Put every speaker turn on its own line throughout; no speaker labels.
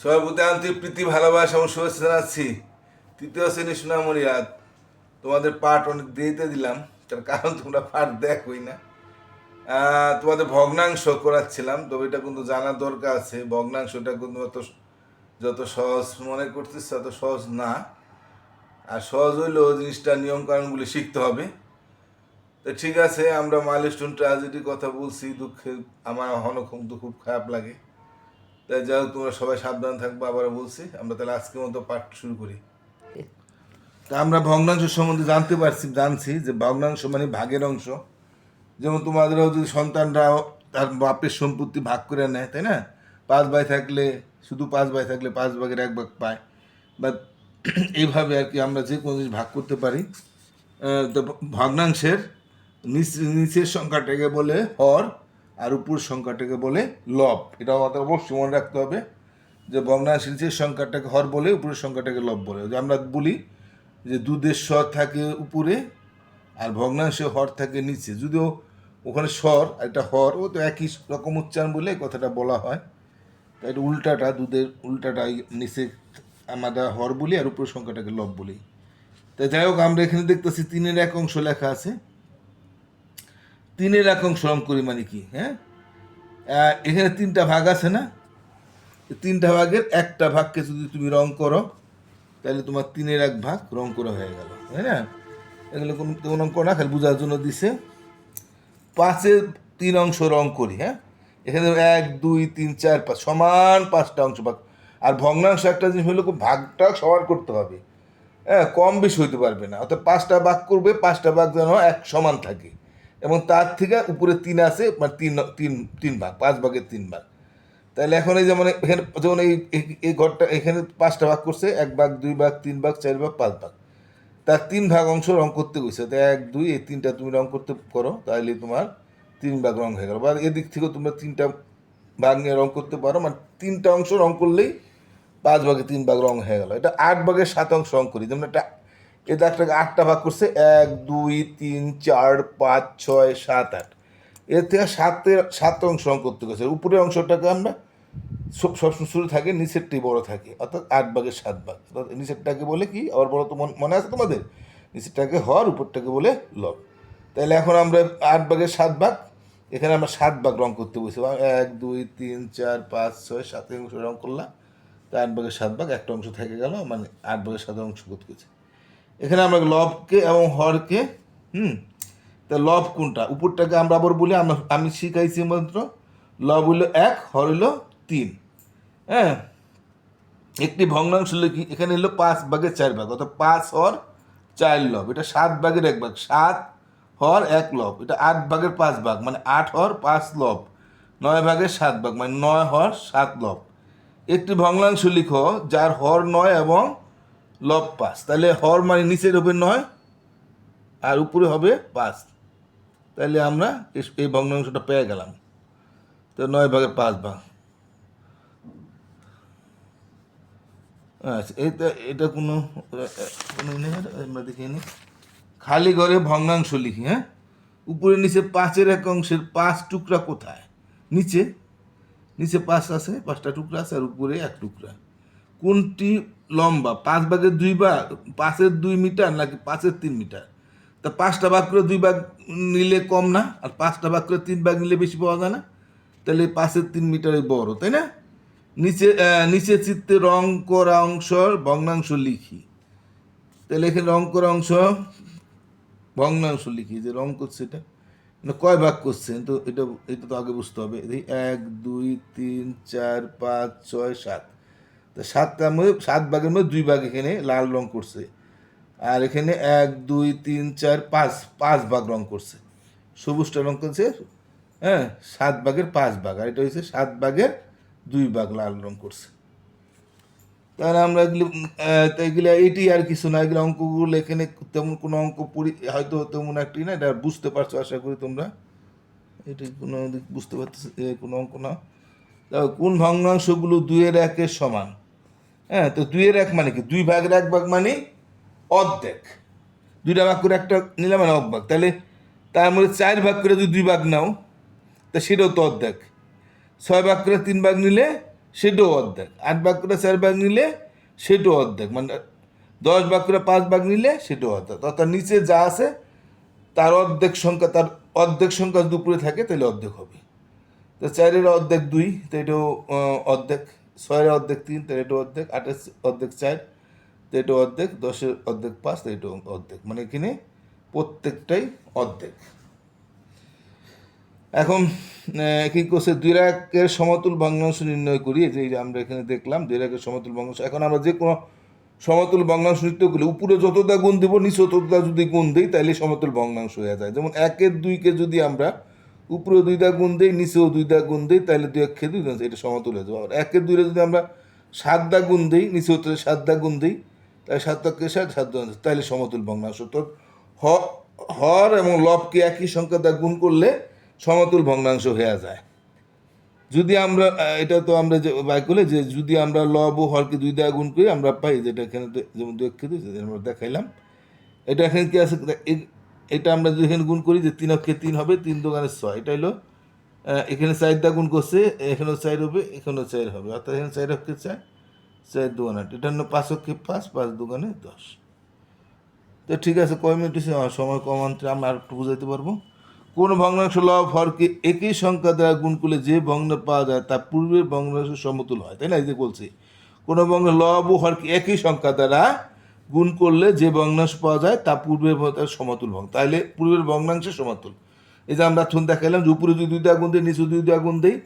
সবার প্রতি আন্তরিক প্রীতি ভালোবাসা এবং শুভেচ্ছা জানাচ্ছি। তৃতীয় শ্রেণী সোনামণি রাত তোমাদের পাঠ অনেক দেরিতে দিলাম, তার কারণ তোমরা পাঠ দেখোই না। তোমাদের ভগ্নাংশ করাচ্ছিলাম, তবে এটা কিন্তু জানার দরকার আছে। ভগ্নাংশটা কিন্তু যত সহজ মনে করতেছ তত সহজ না। আর সহজ হইলেও জিনিসটা নিয়মকানুনগুলি শিখতে হবে। তো ঠিক আছে, আমরা মাইলস্টোন ট্র্যাজেডির কথা বলছি। দুঃখে আমার খুব খারাপ লাগে। তাই যাই হোক, তোমরা সবাই সাবধান থাকবো। আবারও বলছি, আমরা তাহলে আজকের মতো পাঠ শুরু করি। তা আমরা ভগ্নাংশ সম্বন্ধে জানছি যে ভগ্নাংশ মানে ভাগের অংশ। যেমন তোমাদেরও যদি সন্তানরা তার বাপের সম্পত্তি ভাগ করে নেয়, তাই না? 5 ভাই থাকলে, শুধু 5 ভাই থাকলে 5 ভাগের 1 ভাগ পায়, বা এইভাবে আর কি আমরা যে কোনো জিনিস ভাগ করতে পারি। তো ভগ্নাংশের নিচের সংখ্যাটাকে বলে হর, আর উপর সংখ্যাটাকে বলে লব। এটা আমাদের অবশ্যই মনে রাখতে হবে যে ভগ্নাংশের নিচের সংখ্যাটাকে হর বলে, উপরের সংখ্যাটাকে লব বলে। যে আমরা বলি যে দুধের স্বর থাকে উপরে আর ভগ্নাংশে হর থাকে নিচে, যদিও ওখানে স্বর আর এটা হর, ও তো একই রকম উচ্চারণ বলে এই কথাটা বলা হয়। তাই এটা উল্টাটা, দুধের উল্টাটা নিচে আমরা হর বলি আর উপরের সংখ্যাটাকে লব বলি। তাই যাই হোক, আমরা এখানে দেখতেছি 3-এর 1 অংশ লেখা আছে। 3-এর 1 অংশ রং করি মানে কি? হ্যাঁ, এখানে 3টা ভাগ আছে না? 3টা ভাগের একটা ভাগকে যদি তুমি রং করো, তাহলে তোমার 3-এর 1 ভাগ রং করা হয়ে গেল, তাই না? এগুলো কোনো অঙ্ক না, খালি বোঝার জন্য দিছে। 5-এর 3 অংশ রং করি। হ্যাঁ, এখানে 1, 2, 3, 4, 5 সমান 5টা অংশ ভাগ। আর ভগ্নাংশ একটা জিনিস হলো, ভাগটা সমান করতে হবে। হ্যাঁ, কম বেশি হইতে পারবে না। অর্থাৎ 5টা ভাগ করবে, 5টা ভাগ যেন এক সমান থাকে, এবং তার থেকে উপরে 3 আছে, মানে তিন তিন 3 ভাগ, 5 ভাগের 3 ভাগ। তাহলে এখন এই যেমন এখানে যেমন এই ঘরটা এখানে 5টা ভাগ করছে, 1 ভাগ, 2 ভাগ, 3 ভাগ, 4 ভাগ, 5 ভাগ। তার 3 ভাগ অংশ রং করতে গেছে। তো 1, 2 এই 3টা তুমি রং করতে করো, তাহলে তোমার 3 ভাগ রং হয়ে গেল। বা এদিক থেকেও তোমরা 3টা ভাগ নিয়ে রং করতে পারো, মানে 3টা অংশ রং করলেই 5 ভাগে 3 ভাগ রং হয়ে গেল। এটা 8 ভাগের 7 অংশ রং করি। যেমন এটা এই দাগটাকে 8টা ভাগ করছে, 1, 2, 3, 4, 5, 6, 7, 8। এর থেকে 7 অংশ রং করতে গেছে। উপরের অংশটাকে আমরা সবসময় শুরু থাকে, নিচেরটাই বড় থাকে, অর্থাৎ 8 ভাগের 7 ভাগ। নিচেরটাকে বলে কি আবার বড়, তো মনে আছে তোমাদের? নিচেরটাকে হর, উপরটাকে বলে লব। তাহলে এখন আমরা 8 ভাগের 7 ভাগ, এখানে আমরা 7 ভাগ রং করতে বসে 1, 2, 3, 4, 5, 6, 7 অংশ রং করলাম। তো 8 ভাগের 7 ভাগ একটা অংশ থেকে গেল, মানে 8 ভাগের 7 অংশ করতে গেছে। এখানে আমরা লবকে এবং হরকে, তা লব কোনটা? উপরটাকে আমরা আবার বলি, আমি শিখাইছি মাত্র, লব হইল 1, হর হইল 3। হ্যাঁ, একটি ভগ্নাংশ হলো কি, এখানে হলো 5 ভাগের 4 ভাগ, অর্থাৎ 5 হর 4 লব। এটা 7 ভাগের 1 ভাগ, 7 হর 1 লব। এটা 8 ভাগের 5 ভাগ, মানে 8 হর 5 লব। 9 ভাগের 7 ভাগ, মানে 9 হর 7 লব। একটি ভগ্নাংশ লিখো যার হর 9 এবং লব 5। তাহলে হর মানে নিচের হবে 9 আর উপরে হবে 5। তাহলে আমরা এই ভগ্নাংশটা পেয়ে গেলাম। তো 9 ভাগের 5 ভাগ। আচ্ছা, এটা কোনো আমরা দেখে নিই। খালি ঘরে ভগ্নাংশ লিখি। হ্যাঁ, উপরে নিচে 5-এর 1 অংশের 5 টুকরা কোথায়? নিচে নিচে 5 আছে, 5টা টুকরা আছে, আর উপরে 1 টুকরা। কোনটি লম্বা? 5 ভাগের 2 ভাগ, 5-এর 2 মিটার নাকি 5-এর 3 মিটার? তা 5টা ভাগ করে 2 ভাগ নিলে কম না, আর 5টা ভাগ করে 3 ভাগ নিলে বেশি পাওয়া যায় না? তাহলে 5-এর 3 মিটারই বড়, তাই না? নিচে চিত্রে রং করা অংশর ভগ্নাংশ লিখি। তাহলে এখানে রং করা অংশ ভগ্নাংশ লিখি, যে রং করছে এটা কয় ভাগ করছে, তো এটা তো আগে বুঝতে হবে। 1, 2, 3, 4, 5, 6, 7। তো 7 ভাগের মধ্যে 2 ভাগ এখানে লাল রং করছে, আর এখানে 1, 2, 3, 4, 5 5 ভাগ রং করছে, সবুজটা রং করছে। হ্যাঁ, 7 ভাগের 5 ভাগ, আর এটা হচ্ছে 7 ভাগের 2 ভাগ লাল রং করছে। তাহলে আমরা এগুলো এটি আর কিছু না, এগুলো অঙ্কগুলো এখানে তেমন কোনো অঙ্ক হয়তো তেমন একটি না, এটা বুঝতে পারছো আশা করি তোমরা। এটি কোনো বুঝতে পারতেছে কোনো অঙ্ক না। কোন ভগ্নাংশগুলো 2-এর 1-এর সমান? হ্যাঁ, তো 2-এর 1 মানে কি? 2 ভাগের 1 ভাগ মানে অর্ধেক। 2টা ভাগ করে একটা নিলাম, মানে অর্ধেক। তাহলে তার মধ্যে 4 ভাগ করে যদি 2 ভাগ নাও, তা সেটাও তো অর্ধেক। 6 ভাগ করে 3 ভাগ নিলে সেটাও অর্ধেক, 8 ভাগ করে 4 ভাগ নিলে সেটাও অর্ধেক, মানে 10 ভাগ করে 5 ভাগ নিলে সেটাও অর্ধেক। অর্থাৎ নিচে যা আছে তার অর্ধেক সংখ্যা যদি উপরে থাকে তাহলে অর্ধেক হবে। তো 4-এর অর্ধেক 2, তো এটাও অর্ধেক। 6-এর অর্ধেক 3, তো এটাও অর্ধেক। 8-এর অর্ধেক 4, তো এটাও অর্ধেক। 10-এর অর্ধেক 5, তো এটাও অর্ধেক। মানে এখানে প্রত্যেকটাই অর্ধেক। এখন কি করছে, 2 এর সমতুল ভগ্নাংশ নির্ণয় করি। এই যে আমরা এখানে দেখলাম 2 এর সমতুল ভগ্নাংশ। এখন আমরা যে কোনো সমতুল ভগ্নাংশ নির্ণয় করলে উপরে যতটা গুণ দেব নিচে ততটা যদি গুণ দিই তাহলে সমতুল ভগ্নাংশ হয়ে যায়। যেমন 1-এর 2-কে যদি আমরা উপরে 2 গুণ দিই নিচেও 2 গুণ দিই তাহলে 2-1-এ 2, এটা সমতুল হয়ে যাবে। আর 1-এর 2-রে যদি আমরা 7 গুণ দিই নিচেও 7 গুণ দিই তাহলে 7-কে 7 তাহলে সমতুল ভগ্নাংশ। তো হর এবং লবকে একই সংখ্যা দ্বারা গুণ করলে সমতুল ভগ্নাংশ হয়ে যায়। যদি আমরা এটা তো আমরা যে বাই করলে যে যদি আমরা লব ও হরকে 2 দ্বারা গুণ করি আমরা পাই, যেটা এখানে যেমন 2-1-এ 2 আমরা দেখাইলাম। এটা এখানে কি আছে, এটা আমরা যদি এখানে গুণ করি যে 3-অক্ষে 3 হবে, 3-2 6। এটা হলো এখানে 4 দ্বারা গুণ করছে, এখানেও 4 হবে, এখানেও 4 হবে। অর্থাৎ এখানে 4-অক্ষে 4, 4-2 8। এটা হলো 5-অক্ষে 5, 5-2 10। তো ঠিক আছে, কয় মিনিট সময় কম অন্তরে আমরা আর একটু বুঝাইতে পারবো। কোন ভগ্নাংশ লব হরকে একই সংখ্যা দ্বারা গুণ করলে যে ভগ্ন পাওয়া যায় তা পূর্বের ভগ্নাংশের সমতুল হয়, তাই না? এই যে বলছি কোন ভগ্ন লব ও হরকে একই সংখ্যা দ্বারা গুণ করলে যে ভগ্নাংশ পাওয়া যায় তা পূর্বের সমতুল ভগ্ন, তাইলে পূর্বের ভগ্নাংশের সমতুল। এই যে আমরা এখন দেখাইলাম যে উপরে যদি 2 গুণ দিই নিচে 2 গুণ দিই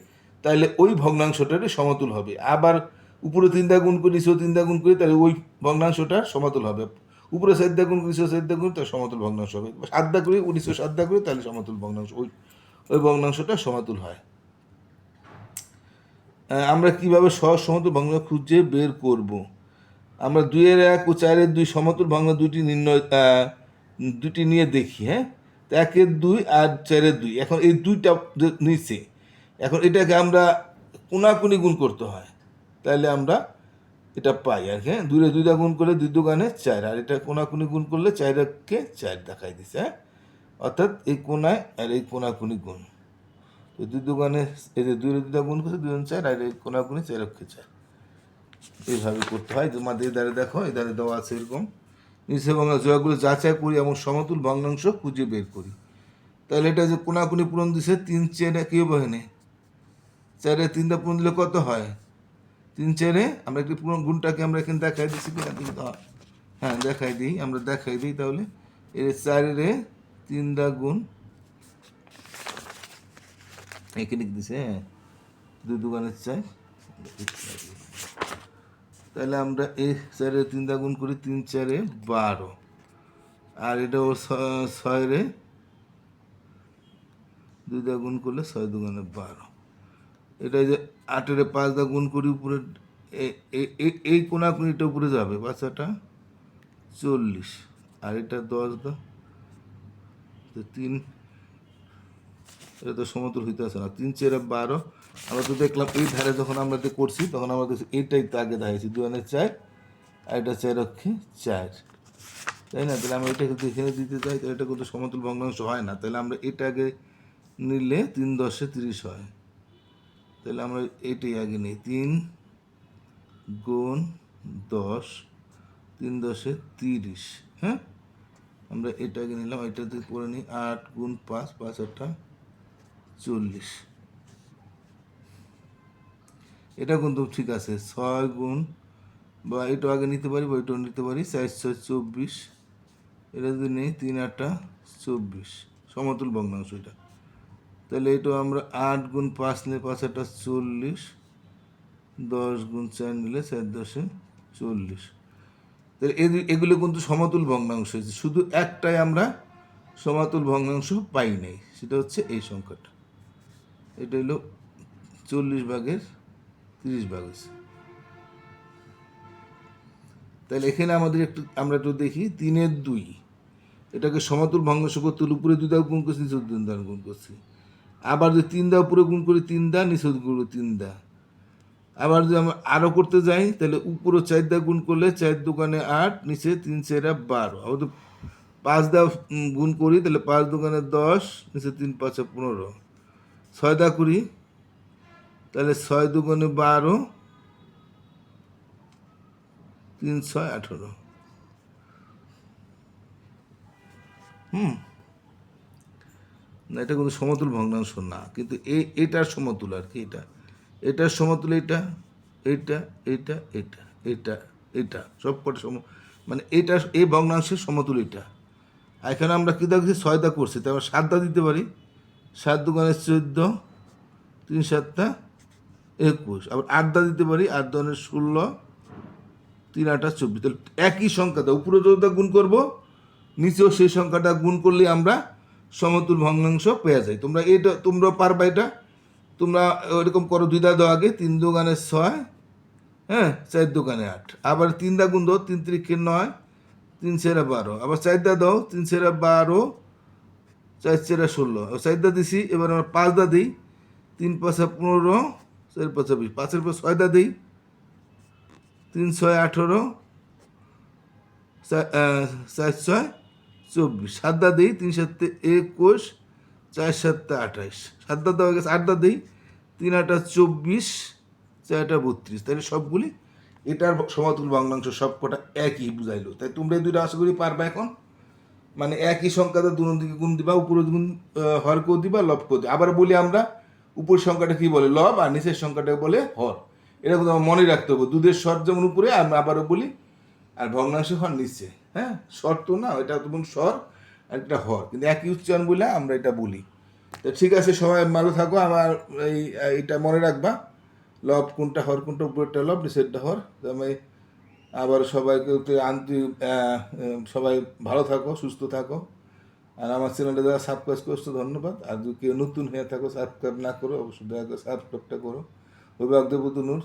তাহলে ওই ভগ্নাংশটারই সমতুল হবে। আবার উপরে 3 গুণ করি নিচেও 3 গুণ করি তাহলে ওই ভগ্নাংশটা সমতুল হবে। উপরে 4 গুণ করি নিচেও 4 গুণ তাহলে সমতুল ভগ্নাংশ হবে। 7 করি নিচেও 7 করি তাহলে সমতুল ভগ্নাংশ, ওই ভগ্নাংশটা সমতুল হয়। আমরা কিভাবে সহজ সমতুল ভগ্নাংশ খুঁজে বের করব? আমরা 2-এর 1 ও 4-এর 2 সমতুল ভগ্নাংশ দুটি নিয়ে দেখি। হ্যাঁ, 1-এর 2 আর 4-এর 2, এখন এই 2টা নিচে, এখন এটাকে আমরা কোনাকুনি গুণ করতে হয়, তাহলে আমরা এটা পাই আর কি। হ্যাঁ, 2-রে 2 গুণ করলে 2 4, আর এটা কোনাকুনি গুণ করলে 4-কে 4 দেখাই দিছে। হ্যাঁ, অর্থাৎ এই কোনায় আর এই কোনাকুনি গুণ, তো 2 এই যে 2-রে 2 গুণ করছে 2 4, আর এই কোনাকুনি 4-কে 4, এইভাবে করতে হয়। তোমাদের দ্বারা দেখো এই দ্বারা দেওয়া আছে এরকম। নিচে জয়গুলো যাচাই করি এবং সমতুল ভগ্নাংশ খুঁজে বের করি। তাহলে এটা যে কোনাকুনি পূরণ দিছে 3 4 কি হবে, এখানে 4-এ 3টা পূরণ দিলে কত হয়? 3 4-এ আমরা একটু পুরো গুণটাকে আমরা এখানে দেখাই দিচ্ছি কিনা কিন্তু, হ্যাঁ দেখাই দিই, আমরা দেখাই দিই তাহলে। এর 4-এ 3 গুণ এখানে দিছে, হ্যাঁ 2 4, তাহলে আমরা এই 4-এ 3 গুণ করি 3 4-এ 12, আর এটাও 6-এ 2 গুণ করলে 6 2 12। এটা যে 8-এর 5 গুণ করি উপরে, এই কোনাকুনিটা উপরে যাবে, 5-টা 40, আর এটা 10 3, এটা তো সমতুল হইতে আসে না। 3 4 12, আমরা তো দেখলাম এই ধারে যখন আমরা করছি তখন আমরা দেখছি এইটাই তো আগে দেখাইছি 2 4, আর এটা 4-অক্ষে 4, তাই না? তাহলে আমরা এটাকে এখানে দিতে চাই, তাহলে এটা কিন্তু সমতুল ভগ্নাংশ হয় না। তাহলে আমরা এটা আগে নিলে 3 10 30 হয়, তাহলে আমরা এটাই আগে নিই, 3 গুণ 10, 3 10 30। হ্যাঁ, আমরা এটা আগে নিলাম, এটাতে করে নিই 8 গুণ 5, 5 8 40। এটা কিন্তু ঠিক আছে। 6 গুণ, বা এটা আগে নিতে পারি বা এটাও নিতে পারি, 4 6 24, এটা যদি নেই 3 8 24, সমতুল ভগ্নাংশ এটা। তাহলে এটা আমরা 8 গুণ 5 নিলে 5 8 40, 10 গুণ 4 নিলে 4 10 40। তাহলে এগুলো কিন্তু সমতুল ভগ্নাংশ হয়েছে, শুধু একটাই আমরা সমতুল ভগ্নাংশ পাই নাই, সেটা হচ্ছে এই সংখ্যাটা। এটা হলো 40/30 হয়েছে। তাহলে এখানে আমাদের আমরা একটু দেখি 3-এর 2, এটাকে সমতুল ভগ্নাংশ করতে হলে উপরে 2 গুণ করছি নিচে 2 গুণ করছি। আবার যদি 3 উপরে গুণ করি 3 নিচে গুণ 3, আবার যদি আমরা আরও করতে যাই তাহলে উপরে 4 গুণ করলে 4 2 8, নিচে 3 4 12। আবার তো 5 গুণ করি তাহলে 5 2 10, নিচে 3 5 15। 6 করি তাহলে 6 2 12, তিন ছয় 18। না, এটা কিন্তু সমতুল ভগ্নাংশ না, কিন্তু এটার সমতুল আর কি। এটার সমতুল এটা, এটা এটা এটা এটা এটা সব কটা মানে এটা এই ভগ্নাংশের সমতুল এটা। আর এখানে আমরা কী দেখছি 6 দা করছি, তাই আমরা 7 দা দিতে পারি। 7 দুগুণে 14, 3 7 21। আবার 8 দা দিতে পারি, 8 দুগুণে 16, 3 8 24। তাহলে একই সংখ্যাটা উপরে যতটা গুণ করব, নিচেও সেই সংখ্যাটা গুণ করলে আমরা সমতুল ভগ্নাংশ পেয়ে যাই। তোমরা পারবা এটা। তোমরা ওইরকম করো, 2 দা দাও আগে, 3 দুগুণে 6, হ্যাঁ, 4 দুগুণে 8। আবার 3 দা গুণ দাও, 3 3 9, 3 4 12। আবার 4 দা দাও, 3 4 12, 4 4 16। 4 দা দিছি, এবার আমরা 5 দা দিই, 3 5 15, 4 5 20। 5-এর পর 6 দা দিই, 3 6 18, 4 6 24। 7 দা দিই, 3 7 21, 4 7 28। 7 দা দেওয়া গেছে, 8 দা দিই, 3 8 24, 4 8 32। তাহলে সবগুলি এটার সমতুল ভগ্নাংশ সব কটা একই বুঝাইলো। তাই তোমরা এই দুইটা আশা করি পারবা এখন। মানে একই সংখ্যাটা দুনো দিকে গুণ দিবা, উপরে গুণ হর কেও দিবা, লব কেও দিবা। আবার বলি আমরা, উপর সংখ্যাটা কি বলে লব, আর নিচের সংখ্যাটা বলে হর। এটা কিন্তু আমার মনে রাখতে হবে। দুধের স্বর যেমন উপরে, আমরা আবারও বলি, আর ভগ্নাংশ হর নিচে। হ্যাঁ, স্বর তো না, এটা তোমার স্বর আর এটা হর, কিন্তু একই উচ্চারণ বলে আমরা এটা বলি। তো ঠিক আছে, সবাই ভালো থাকো। আমার এইটা মনে রাখবা, লব কোনটা, হর কোনটা, উপরেরটা লব, নিচেরটা হর। আমি আবার সবাইকে সবাই ভালো থাকো, সুস্থ থাকো। আর আমার চ্যানেলটা যারা সাবস্ক্রাইব করছো ধন্যবাদ। আর যদি কেউ নতুন হয়ে থাকো, সাবস্ক্রাইব না করো, অবশ্যই দয়া করে সাবস্ক্রাইবটা করো। অভিভাবক নূর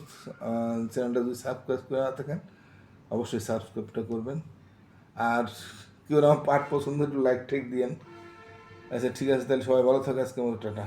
চ্যানেলটা যদি সাবস্ক্রাইব করে না থাকেন, অবশ্যই সাবস্ক্রাইবটা করবেন। আর কেউ আমার পাঠ পছন্দ, একটু লাইক ঠেক দিয়েন। আচ্ছা ঠিক আছে, তাহলে সবাই ভালো থাকো, আজকে মতো টাটা।